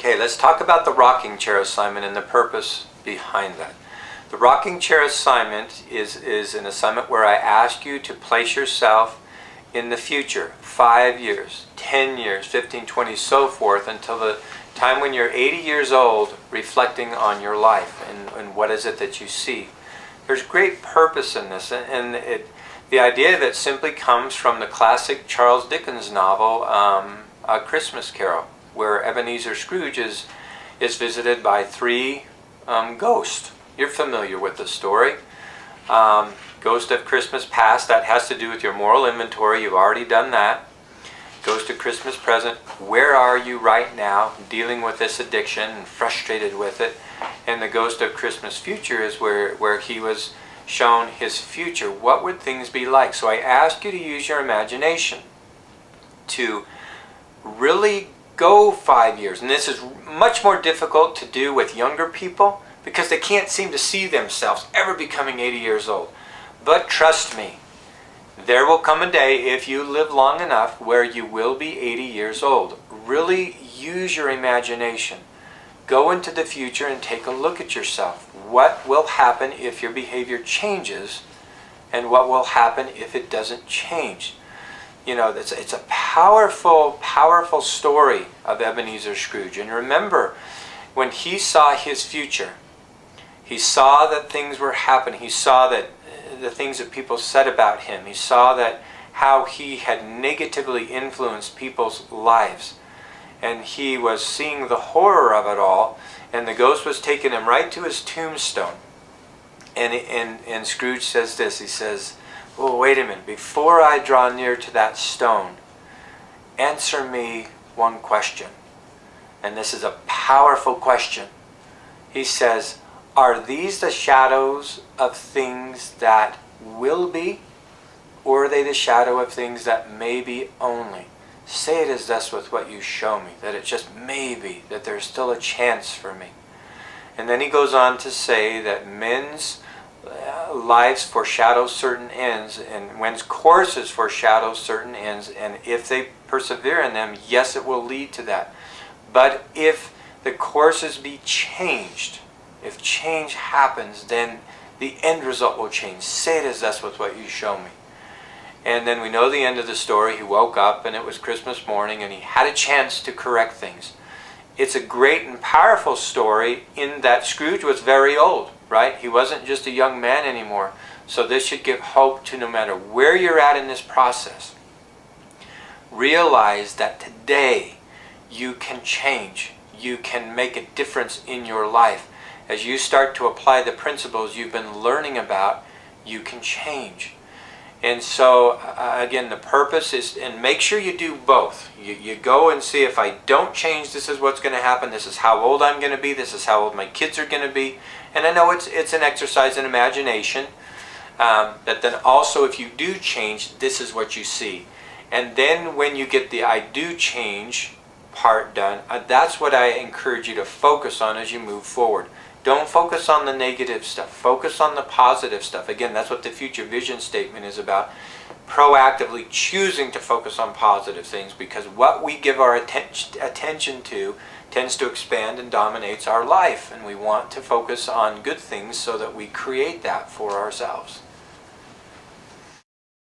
Okay, let's talk about the rocking chair assignment and the purpose behind that. The rocking chair assignment is an assignment where I ask you to place yourself in the future, 5 years, 10 years, 15, 20, so forth, until the time when you're 80 years old, reflecting on your life and what is it that you see. There's great purpose in this, and the idea of it simply comes from the classic Charles Dickens novel, A Christmas Carol, where Ebenezer Scrooge is visited by three ghosts. You're familiar with the story. Ghost of Christmas Past, that has to do with your moral inventory. You've already done that. Ghost of Christmas Present, where are you right now dealing with this addiction and frustrated with it? And the Ghost of Christmas Future is where he was shown his future. What would things be like? So I ask you to use your imagination to really go 5 years. And this is much more difficult to do with younger people because they can't seem to see themselves ever becoming 80 years old. But trust me, there will come a day, if you live long enough, where you will be 80 years old. Really use your imagination. Go into the future and take a look at yourself. What will happen if your behavior changes, and what will happen if it doesn't change? You know, it's a powerful, powerful story of Ebenezer Scrooge. And remember, when he saw his future, he saw that things were happening. He saw that the things that people said about him. He saw that how he had negatively influenced people's lives. And he was seeing the horror of it all. And the ghost was taking him right to his tombstone. And Scrooge says this. He says, "Oh, wait a minute. Before I draw near to that stone, answer me one question." And this is a powerful question. He says, "Are these the shadows of things that will be, or are they the shadow of things that may be only? Say it as thus with what you show me, that it just may be, that there's still a chance for me." And then he goes on to say that men's lives foreshadow certain ends, and men's courses foreshadow certain ends, and if they persevere in them, yes, it will lead to that. But if the courses be changed, if change happens, then the end result will change. Say it as thus with what you show me. And then we know the end of the story. He woke up and it was Christmas morning and he had a chance to correct things. It's a great and powerful story in that Scrooge was very old, right? He wasn't just a young man anymore. So this should give hope to no matter where you're at in this process. Realize that today you can change. You can make a difference in your life. As you start to apply the principles you've been learning about, you can change. And so, again, the purpose is, and make sure you do both. You go and see, if I don't change, this is what's going to happen. This is how old I'm going to be. This is how old my kids are going to be. And I know it's an exercise in imagination. But then also, if you do change, this is what you see. And then when you get the I do change part done, that's what I encourage you to focus on as you move forward. Don't focus on the negative stuff. Focus on the positive stuff. Again, that's what the future vision statement is about. Proactively choosing to focus on positive things, because what we give our attention to tends to expand and dominates our life. And we want to focus on good things so that we create that for ourselves.